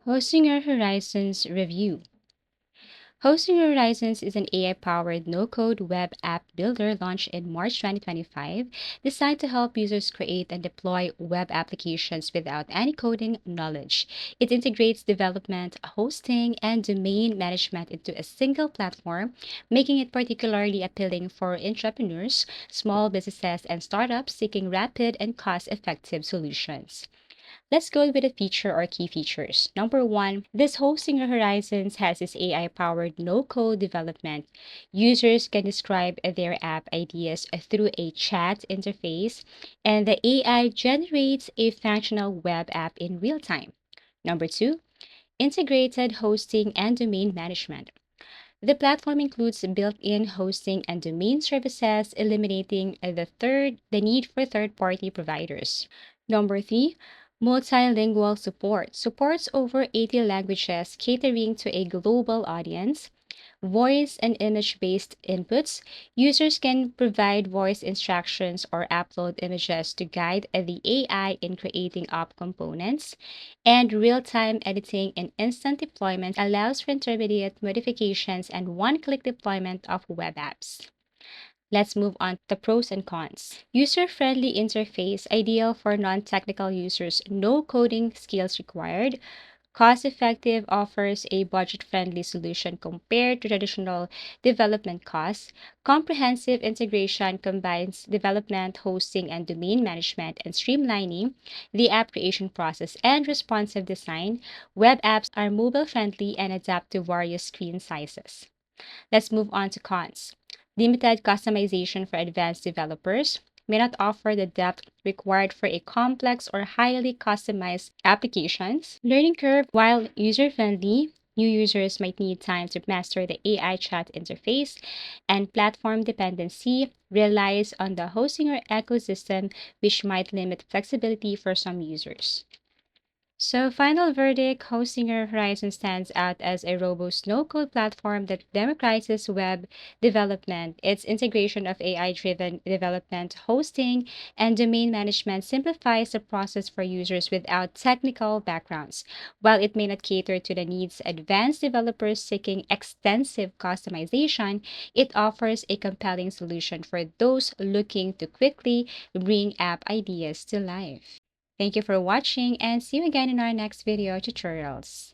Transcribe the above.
Hostinger Horizons Review. Hostinger Horizons is an AI-powered no-code web app builder launched in March 2025, designed to help users create and deploy web applications without any coding knowledge. It integrates development, hosting, and domain management into a single platform, making it particularly appealing for entrepreneurs, small businesses, and startups seeking rapid and cost-effective solutions. Let's go with the feature or key features. Number one, this hosting Horizons has its AI powered no code development. Users can describe their app ideas through a chat interface, and the AI generates a functional web app in real time. Number two, integrated hosting and domain management. The platform includes built-in hosting and domain services, eliminating the need for third-party providers. Number three, multilingual support supports over 80 languages, catering to a global audience. Voice and image based inputs. Users can provide voice instructions or upload images to guide the AI in creating app components. And real time editing and instant deployment allows for intermediate modifications and one click deployment of web apps. Let's move on to the pros and cons. User friendly interface, ideal for non technical users, no coding skills required. Cost effective, offers a budget friendly solution compared to traditional development costs. Comprehensive integration combines development, hosting, and domain management and streamlining the app creation process and responsive design. Web apps are mobile friendly and adapt to various screen sizes. Let's move on to cons. Limited customization for advanced developers may not offer the depth required for a complex or highly customized applications. Learning curve, while user friendly, new users might need time to master the AI chat interface, and platform dependency relies on the hosting or ecosystem, which might limit flexibility for some users. So, final verdict, Hostinger Horizon stands out as a robust no-code platform that democratizes web development. Its integration of AI-driven development, hosting, and domain management simplifies the process for users without technical backgrounds. While it may not cater to the needs of advanced developers seeking extensive customization, it offers a compelling solution for those looking to quickly bring app ideas to life. Thank you for watching and see you again in our next video tutorials.